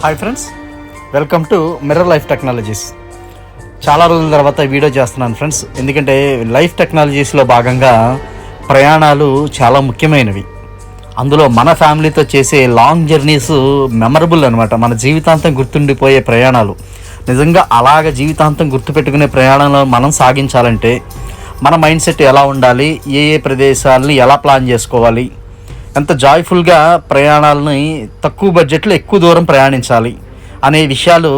Hi friends, welcome to mirror life technologies. చాలా రోజుల తర్వాత వీడియో చేస్తున్నాను ఫ్రెండ్స్. ఎందుకంటే లైఫ్ టెక్నాలజీస్లో భాగంగా ప్రయాణాలు చాలా ముఖ్యమైనవి. అందులో మన ఫ్యామిలీతో చేసే లాంగ్ జర్నీస్ మెమరబుల్ అనమాట. మన జీవితాంతం గుర్తుండిపోయే ప్రయాణాలు. నిజంగా అలాగ జీవితాంతం గుర్తుపెట్టుకునే ప్రయాణంలో మనం సాగించాలంటే మన మైండ్ సెట్ ఎలా ఉండాలి, ఏ ప్రదేశాలని ఎలా ప్లాన్ చేసుకోవాలి, ఎంత జాయ్ఫుల్గా ప్రయాణాలని తక్కువ బడ్జెట్లో ఎక్కువ దూరం ప్రయాణించాలి అనే విషయాలు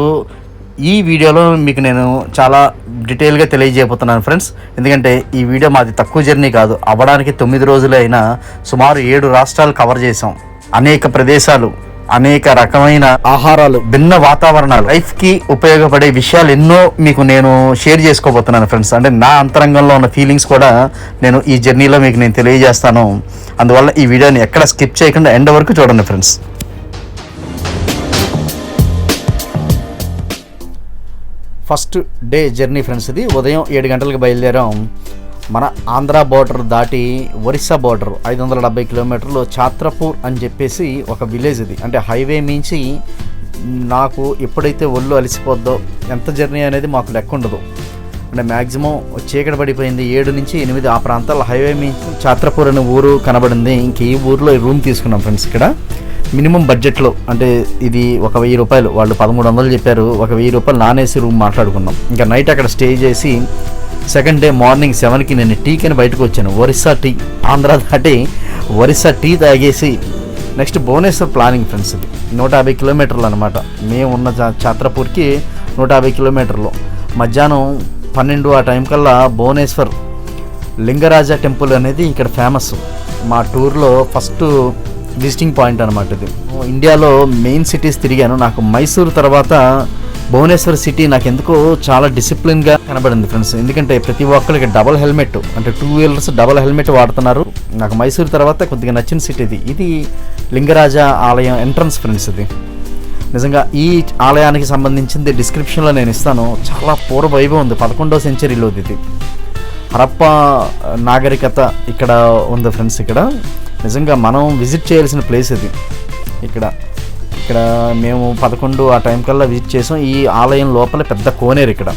ఈ వీడియోలో మీకు నేను చాలా డీటెయిల్గా తెలియజేయబోతున్నాను ఫ్రెండ్స్. ఎందుకంటే ఈ వీడియో మాది తక్కువ జర్నీ కాదు. అవ్వడానికి 9 రోజులు అయినా సుమారు 7 రాష్ట్రాలు కవర్ చేసాం. అనేక ప్రదేశాలు, అనేక రకమైన ఆహారాలు, భిన్న వాతావరణాలు, లైఫ్కి ఉపయోగపడే విషయాలు ఎన్నో మీకు నేను షేర్ చేసుకోబోతున్నాను ఫ్రెండ్స్. అంటే నా అంతరంగంలో ఉన్న ఫీలింగ్స్ కూడా నేను ఈ జర్నీలో మీకు నేను తెలియజేస్తాను. అందువల్ల ఈ వీడియోని ఎక్కడ స్కిప్ చేయకుండా ఎండ్ వరకు చూడండి friends. First day journey friends. ఇది ఉదయం 7 గంటలకు బయలుదేరాం. మన ఆంధ్ర బోర్డర్ దాటి ఒరిస్సా బోర్డర్ 570 కిలోమీటర్లు ఛాత్రపూర్ అని చెప్పేసి ఒక విలేజ్. ఇది అంటే హైవే మించి నాకు ఎప్పుడైతే ఒళ్ళు అలసిపోద్దో ఎంత జర్నీ అనేది మాకు లెక్క ఉండదు. అంటే మ్యాక్సిమం చీకటి పడిపోయింది 7 నుంచి 8 ఆ ప్రాంతాల్లో హైవే మించి ఛాత్రపూర్ అనే ఊరు కనబడింది. ఇంక ఈ ఊరిలో రూమ్ తీసుకున్నాం ఫ్రెండ్స్. ఇక్కడ మినిమం బడ్జెట్లో, అంటే ఇది ఒక 1000 రూపాయలు, వాళ్ళు 1300 చెప్పారు. ఒక 1000 రూపాయలు నాన్ ఏసీ రూమ్ మాట్లాడుకున్నాం. ఇంకా నైట్ అక్కడ స్టే చేసి సెకండ్ డే మార్నింగ్ 7కి నేను టీకి బయటకు వచ్చాను. ఒరిస్సా టీ, ఆంధ్ర దాటి ఒరిస్సా టీ తాగేసి నెక్స్ట్ భువనేశ్వర్ ప్లానింగ్ ఫ్రెండ్స్. ఇది 150 కిలోమీటర్లు అనమాట. మేము ఉన్న ఛాత్రపూర్కి 150 కిలోమీటర్లు. మధ్యాహ్నం 12 ఆ టైం కల్లా భువనేశ్వర్ లింగరాజా టెంపుల్ అనేది ఇక్కడ ఫేమస్. మా టూర్లో ఫస్ట్ విజిటింగ్ పాయింట్ అనమాట ఇది. ఇండియాలో మెయిన్ సిటీస్ తిరిగాను. నాకు మైసూర్ తర్వాత భువనేశ్వర్ సిటీ నాకు ఎందుకో చాలా డిసిప్లిన్గా కనబడింది ఫ్రెండ్స్. ఎందుకంటే ప్రతి ఒక్కరికి డబల్ హెల్మెట్, అంటే 2 వీలర్స్ డబల్ హెల్మెట్ వాడుతున్నారు. నాకు మైసూర్ తర్వాత కొద్దిగా నచ్చిన సిటీ ఇది. ఇది లింగరాజా ఆలయం ఎంట్రన్స్ ఫ్రెండ్స్. ఇది నిజంగా ఈ ఆలయానికి సంబంధించింది డిస్క్రిప్షన్లో నేను ఇస్తాను. చాలా పూర్వ వైభవం ఉంది, 11వ సెంచరీలో ఇది. హరప్ప నాగరికత ఇక్కడ ఉంది ఫ్రెండ్స్. ఇక్కడ నిజంగా మనం విజిట్ చేయాల్సిన ప్లేస్ ఇది. ఇక్కడ మేము 11 ఆ టైం కల్లా విజిట్ చేసాం. ఈ ఆలయం లోపల పెద్ద కోనేరు ఇక్కడ.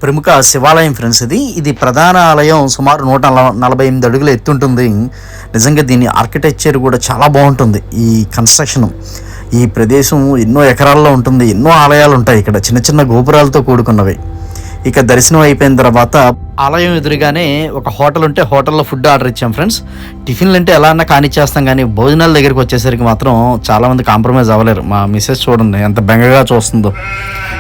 ప్రముఖ శివాలయం ఫ్రెండ్స్. ఇది ప్రధాన ఆలయం. సుమారు 148 అడుగుల ఎత్తుంటుంది. నిజంగా దీని ఆర్కిటెక్చర్ కూడా చాలా బాగుంటుంది. ఈ కన్స్ట్రక్షన్, ఈ ప్రదేశం ఎన్నో ఎకరాల్లో ఉంటుంది. ఎన్నో ఆలయాలు ఉంటాయి ఇక్కడ, చిన్న చిన్న గోపురాలతో కూడుకున్నవి. ఇక దర్శనం అయిపోయిన తర్వాత ఆలయం ఎదురుగానే ఒక హోటల్ ఉంటే హోటల్లో ఫుడ్ ఆర్డర్ ఇచ్చాం ఫ్రెండ్స్. టిఫిన్లు అంటే ఎలా అన్నా కానిచ్చేస్తాం, కానీ భోజనాల దగ్గరికి వచ్చేసరికి మాత్రం చాలామంది కాంప్రమైజ్ అవ్వలేరు. మా మిస్సెస్ చూడండి ఎంత బెంగగా చూస్తుందో.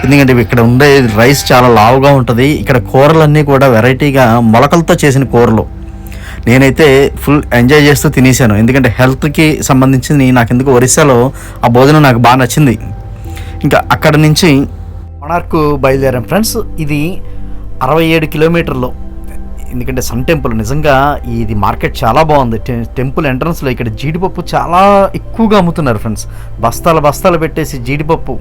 ఎందుకంటే ఇక్కడ ఉండే రైస్ చాలా లావుగా ఉంటుంది. ఇక్కడ కూరలన్నీ కూడా వెరైటీగా మొలకలతో చేసిన కూరలు. నేనైతే ఫుల్ ఎంజాయ్ చేస్తూ తినేసాను. ఎందుకంటే హెల్త్కి సంబంధించింది నాకెందుకు ఒరిస్సాలో ఆ భోజనం నాకు బాగా నచ్చింది. ఇంకా అక్కడ నుంచి కొనార్క్ బయలుదేరాం ఫ్రెండ్స్. ఇది 67 కిలోమీటర్లు. ఎందుకంటే సన్ టెంపుల్ నిజంగా ఇది మార్కెట్ చాలా బాగుంది. టెంపుల్ ఎంట్రన్స్లో ఇక్కడ జీడిపప్పు చాలా ఎక్కువగా అమ్ముతున్నారు ఫ్రెండ్స్. బస్తాలు పెట్టేసి జీడిపప్పు,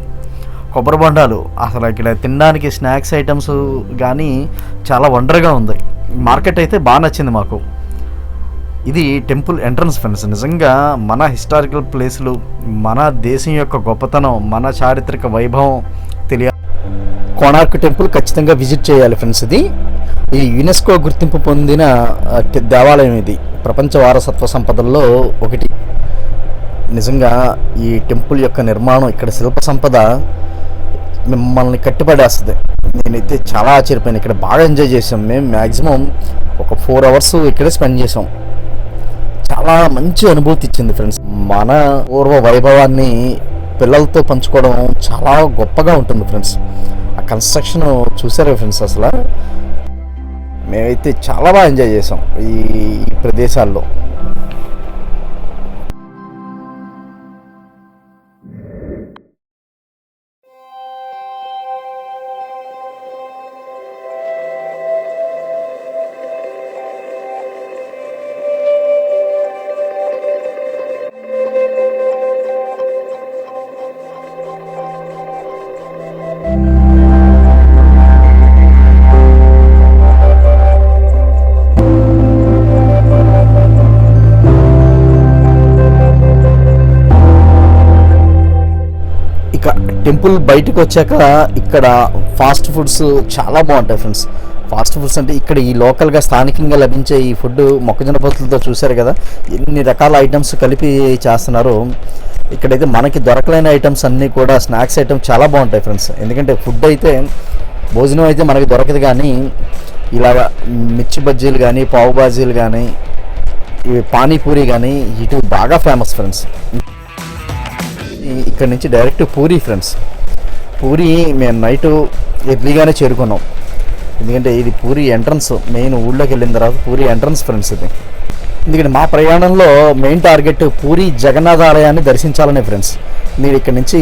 కొబ్బరి బొండాలు, అసలు ఇక్కడ తినడానికి స్నాక్స్ ఐటమ్స్ కానీ చాలా వండర్గా ఉంది. మార్కెట్ అయితే బాగా నచ్చింది మాకు. ఇది టెంపుల్ ఎంట్రన్స్ ఫ్రెండ్స్. నిజంగా మన హిస్టారికల్ ప్లేసులు, మన దేశం యొక్క గొప్పతనం, మన చారిత్రక వైభవం తెలియాలి. కోనార్క్ టెంపుల్ ఖచ్చితంగా విజిట్ చేయాలి ఫ్రెండ్స్. ఇది యునెస్కో గుర్తింపు పొందిన దేవాలయం. ఇది ప్రపంచ వారసత్వ సంపదల్లో ఒకటి. నిజంగా ఈ టెంపుల్ యొక్క నిర్మాణం, ఇక్కడ శిల్ప సంపద మిమ్మల్ని కట్టిపడేస్తుంది. నేనైతే చాలా ఆశ్చర్యపోయాను. ఇక్కడ బాగా ఎంజాయ్ చేసాం. మేము మ్యాక్సిమం ఒక 4 అవర్స్ ఇక్కడే స్పెండ్ చేసాం. చాలా మంచి అనుభూతి ఇచ్చింది ఫ్రెండ్స్. మన పూర్వ వైభవాన్ని పిల్లలతో పంచుకోవడం చాలా గొప్పగా ఉంటుంది ఫ్రెండ్స్. ఆ కన్స్ట్రక్షన్ చూసారా ఫ్రెండ్స్, అసలు మేమైతే చాలా బాగా ఎంజాయ్ చేసాం ఈ ప్రదేశాల్లో. టెంపుల్ బయటకు వచ్చాక ఇక్కడ ఫాస్ట్ ఫుడ్స్ చాలా బాగుంటాయి ఫ్రెండ్స్. ఫాస్ట్ ఫుడ్స్ అంటే ఇక్కడ ఈ లోకల్గా స్థానికంగా లభించే ఈ ఫుడ్ మొక్కజొన్న పొత్తులతో చూశారు కదా, ఎన్ని రకాల ఐటమ్స్ కలిపి చేస్తున్నారు. ఇక్కడైతే మనకి దొరకలేని ఐటమ్స్ అన్నీ కూడా స్నాక్స్ ఐటమ్స్ చాలా బాగుంటాయి ఫ్రెండ్స్. ఎందుకంటే ఫుడ్ అయితే భోజనం అయితే మనకి దొరకదు, కానీ ఇలాగ మిర్చి బజ్జీలు కానీ పావు బాజీలు కానీ ఇవి పానీపూరి కానీ ఇటు బాగా ఫేమస్ ఫ్రెండ్స్. ఇక్కడ నుంచి డైరెక్ట్ పూరి ఫ్రెండ్స్. పూరి మేము నైట్ ఎర్లీగానే చేరుకున్నాం, ఎందుకంటే ఇది పూరి ఎంట్రన్స్. మెయిన్ ఊళ్ళోకి వెళ్ళిన తర్వాత పూరి ఎంట్రన్స్ ఫ్రెండ్స్ ఇది. ఎందుకంటే మా ప్రయాణంలో మెయిన్ టార్గెట్ పూరి జగన్నాథ ఆలయాన్ని దర్శించాలనే ఫ్రెండ్స్. మీరు ఇక్కడ నుంచి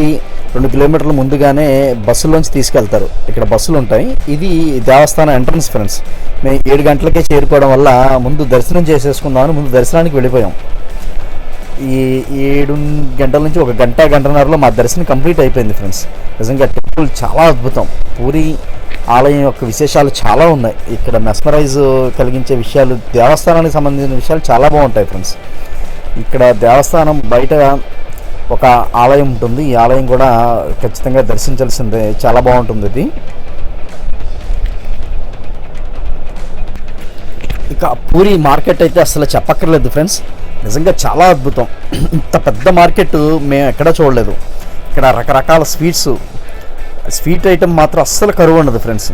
2 కిలోమీటర్ల ముందుగానే బస్సులోంచి తీసుకెళ్తారు. ఇక్కడ బస్సులు ఉంటాయి. ఇది దేవస్థానం ఎంట్రన్స్ ఫ్రెండ్స్. మేము 7 గంటలకే చేరుకోవడం వల్ల ముందు దర్శనం చేసేసుకుందామని ముందు దర్శనానికి వెళ్ళిపోయాం. ఈ 7 గంటల నుంచి 1 గంట గంటన్నరలో మా దర్శనం కంప్లీట్ అయిపోయింది ఫ్రెండ్స్. నిజంగా టెంపుల్ చాలా అద్భుతం. పూరి ఆలయం యొక్క విశేషాలు చాలా ఉన్నాయి. ఇక్కడ మెస్మరైజ్ కలిగించే విషయాలు, దేవస్థానానికి సంబంధించిన విషయాలు చాలా బాగుంటాయి ఫ్రెండ్స్. ఇక్కడ దేవస్థానం బయట ఒక ఆలయం ఉంటుంది. ఈ ఆలయం కూడా ఖచ్చితంగా దర్శించాల్సిందే, చాలా బాగుంటుంది ఇది. ఇక పూరి మార్కెట్ అయితే అసలు చెప్పక్కర్లేదు ఫ్రెండ్స్, నిజంగా చాలా అద్భుతం. ఇంత పెద్ద మార్కెట్ మేము ఎక్కడా చూడలేదు. ఇక్కడ రకరకాల స్వీట్ ఐటమ్ మాత్రం అస్సలు కరువు ఉండదు ఫ్రెండ్స్.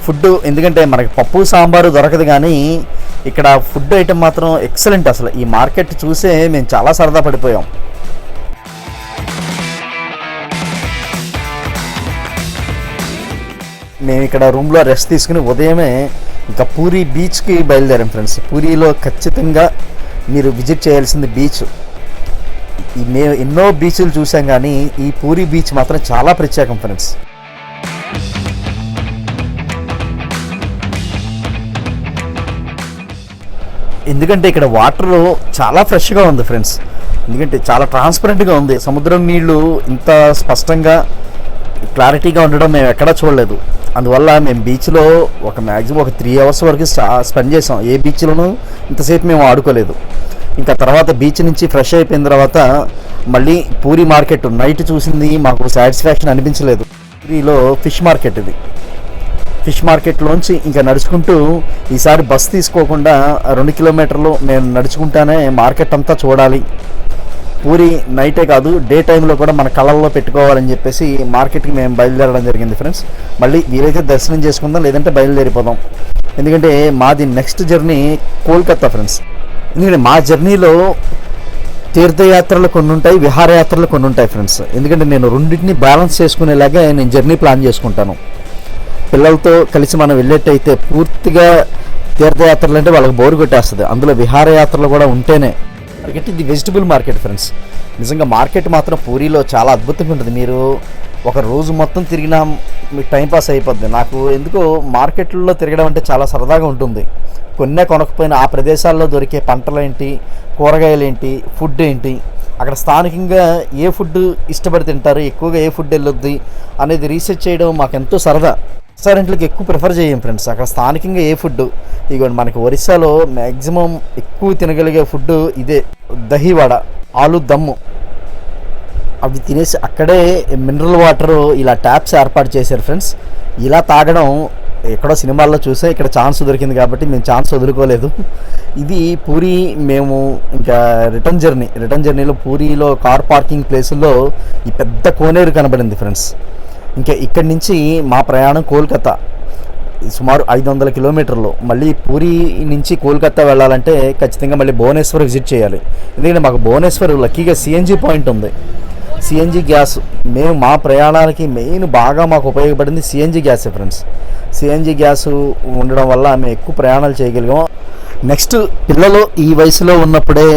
ఫుడ్ ఎందుకంటే మనకి పప్పు సాంబారు దొరకదు, కానీ ఇక్కడ ఫుడ్ ఐటమ్ మాత్రం ఎక్సలెంట్. అసలు ఈ మార్కెట్ చూసే మేము చాలా సరదా పడిపోయాం. మేము ఇక్కడ రూమ్లో రెస్ట్ తీసుకుని ఉదయమే ఇంకా పూరి బీచ్కి బయలుదేరాం ఫ్రెండ్స్. పూరిలో ఖచ్చితంగా మీరు విజిట్ చేయాల్సింది బీచ్. మేము ఎన్నో బీచ్లు చూసాం, కానీ ఈ పూరి బీచ్ మాత్రం చాలా ప్రత్యేకం ఫ్రెండ్స్. ఎందుకంటే ఇక్కడ వాటర్ చాలా ఫ్రెష్గా ఉంది ఫ్రెండ్స్. ఎందుకంటే చాలా ట్రాన్స్పరెంట్గా ఉంది. సముద్రం నీళ్ళు ఇంత స్పష్టంగా క్లారిటీగా ఉండడం మేము ఎక్కడా చూడలేదు. అందువల్ల మేము బీచ్లో మ్యాక్సిమం 3 అవర్స్ వరకు స్పెండ్ చేసాం. ఏ బీచ్లోనూ ఇంతసేపు మేము ఆడుకోలేదు. ఇంకా తర్వాత బీచ్ నుంచి ఫ్రెష్ అయిపోయిన తర్వాత మళ్ళీ పూరి మార్కెట్ నైట్ చూసింది మాకు సాటిస్ఫాక్షన్ అనిపించలేదు. పూరిలో ఫిష్ మార్కెట్ ఇది. ఫిష్ మార్కెట్లోంచి ఇంకా నడుచుకుంటూ ఈసారి బస్ తీసుకోకుండా 2 కిలోమీటర్లు మేము నడుచుకుంటానే మార్కెట్ అంతా చూడాలి. పూరి నైటే కాదు డే టైంలో కూడా మన కళ్ళల్లో పెట్టుకోవాలని చెప్పేసి మార్కెట్కి మేము బయలుదేరడం జరిగింది ఫ్రెండ్స్. మళ్ళీ వీలైతే దర్శనం చేసుకుందాం, లేదంటే బయలుదేరిపోదాం. ఎందుకంటే మాది నెక్స్ట్ జర్నీ కోల్కతా ఫ్రెండ్స్. ఎందుకంటే మా జర్నీలో తీర్థయాత్రలు కొన్ని ఉంటాయి, విహారయాత్రలు కొన్ని ఉంటాయి ఫ్రెండ్స్. ఎందుకంటే నేను రెండింటిని బ్యాలెన్స్ చేసుకునేలాగా నేను జర్నీ ప్లాన్ చేసుకుంటాను. పిల్లలతో కలిసి మనం వెళ్ళేట్టయితే పూర్తిగా తీర్థయాత్రలు అంటే వాళ్ళకి బోరు కొట్టేస్తుంది. అందులో విహారయాత్రలు కూడా ఉంటేనే. మార్కెట్ ఇది వెజిటబుల్ మార్కెట్ ఫ్రెండ్స్. నిజంగా మార్కెట్ మాత్రం పూరిలో చాలా అద్భుతంగా ఉంటుంది. మీరు ఒక రోజు మొత్తం తిరిగినా మీకు టైంపాస్ అయిపోద్ది. నాకు ఎందుకో మార్కెట్లో తిరగడం అంటే చాలా సరదాగా ఉంటుంది. కొన్నే కొనకపోయినా ఆ ప్రదేశాల్లో దొరికే పంటలేంటి, కూరగాయలేంటి, ఫుడ్ ఏంటి, అక్కడ స్థానికంగా ఏ ఫుడ్ ఇష్టపడి తింటారు, ఎక్కువగా ఏ ఫుడ్ వెళ్ళొద్ది అనేది రీసెర్చ్ చేయడం మాకు ఎంతో సరదా. రెస్టారెంట్లకు ఎక్కువ ప్రిఫర్ చేయం ఫ్రెండ్స్. అక్కడ స్థానికంగా ఏ ఫుడ్, ఇదిగోండి మనకి ఒరిస్సాలో మ్యాక్సిమం ఎక్కువ తినగలిగే ఫుడ్ ఇదే, దహివాడ, ఆలు దమ్ము. అవి తినేసి అక్కడే మినరల్ వాటర్ ఇలా ట్యాప్స్ ఏర్పాటు చేశారు ఫ్రెండ్స్. ఇలా తాగడం ఎక్కడో సినిమాల్లో చూసే ఇక్కడ ఛాన్స్ దొరికింది కాబట్టి మేము ఛాన్స్ వదులుకోలేదు. ఇది పూరి మేము ఇంకా రిటర్న్ జర్నీలో పూరిలో కార్ పార్కింగ్ ప్లేసుల్లో ఈ పెద్ద కోనేరు కనబడింది ఫ్రెండ్స్. ఇంకా ఇక్కడి నుంచి మా ప్రయాణం కోల్కతా, సుమారు 500 కిలోమీటర్లు. మళ్ళీ పూరి నుంచి కోల్కతా వెళ్ళాలంటే ఖచ్చితంగా మళ్ళీ భువనేశ్వర్ విజిట్ చేయాలి. ఎందుకంటే మాకు భువనేశ్వర్ లక్కీగా సిఎన్జి పాయింట్ ఉంది. సిఎన్జి గ్యాస్ మేము మా ప్రయాణానికి మెయిన్ బాగా మాకు ఉపయోగపడింది సిఎన్జి గ్యాసే ఫ్రెండ్స్. సిఎన్జి గ్యాస్ ఉండడం వల్ల మేము ఎక్కువ ప్రయాణాలు చేయగలిగాం. నెక్స్ట్ పిల్లలు ఈ వయసులో ఉన్నప్పుడే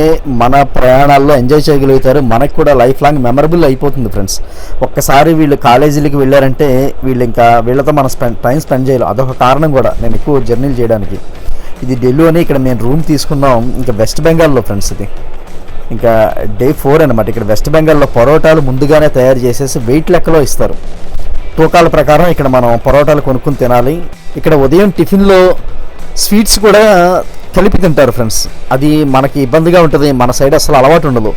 మన ప్రయాణాల్లో ఎంజాయ్ చేయగలుగుతారు. మనకు కూడా లైఫ్ లాంగ్ మెమరబుల్ అయిపోతుంది ఫ్రెండ్స్. ఒక్కసారి వీళ్ళు కాలేజీలకి వెళ్ళారంటే వీళ్ళతో మనం టైం స్పెండ్ చేయాలి. అదొక కారణం కూడా నేను ఎక్కువ జర్నీలు చేయడానికి. ఇది ఢిల్లీలోనే ఇక్కడ మేము రూమ్ తీసుకున్నాం. ఇంకా వెస్ట్ బెంగాల్లో ఫ్రెండ్స్ ఇది ఇంకా డే 4 అనమాట. ఇక్కడ వెస్ట్ బెంగాల్లో పరోటాలు ముందుగానే తయారు చేసేసి వెయిట్ లెక్కలో ఇస్తారు. తూకాల ప్రకారం ఇక్కడ మనం పరోటాలు కొనుక్కుని తినాలి. ఇక్కడ ఉదయం టిఫిన్లో స్వీట్స్ కూడా కలిపి తింటారు ఫ్రెండ్స్. అది మనకి ఇబ్బందిగా ఉంటుంది, మన సైడ్ అసలు అలవాటు ఉండదు.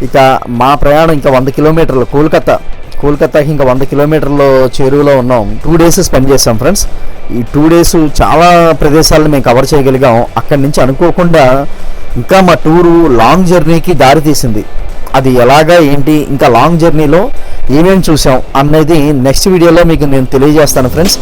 ఇక మా ప్రయాణం ఇంకా 100 కిలోమీటర్లు, కోల్కతాకి ఇంకా 100 కిలోమీటర్లు చేరువలో ఉన్నాం. 2 days స్పెండ్ చేస్తాం ఫ్రెండ్స్. ఈ 2 days చాలా ప్రదేశాలను మేము కవర్ చేయగలిగాం. అక్కడి నుంచి అనుకోకుండా ఇంకా మా టూరు లాంగ్ జర్నీకి దారి తీసింది. అది ఎలాగా ఏంటి, ఇంకా లాంగ్ జర్నీలో ఏమేమి చూసాం అనేది నెక్స్ట్ వీడియోలో మీకు నేను తెలియజేస్తాను ఫ్రెండ్స్.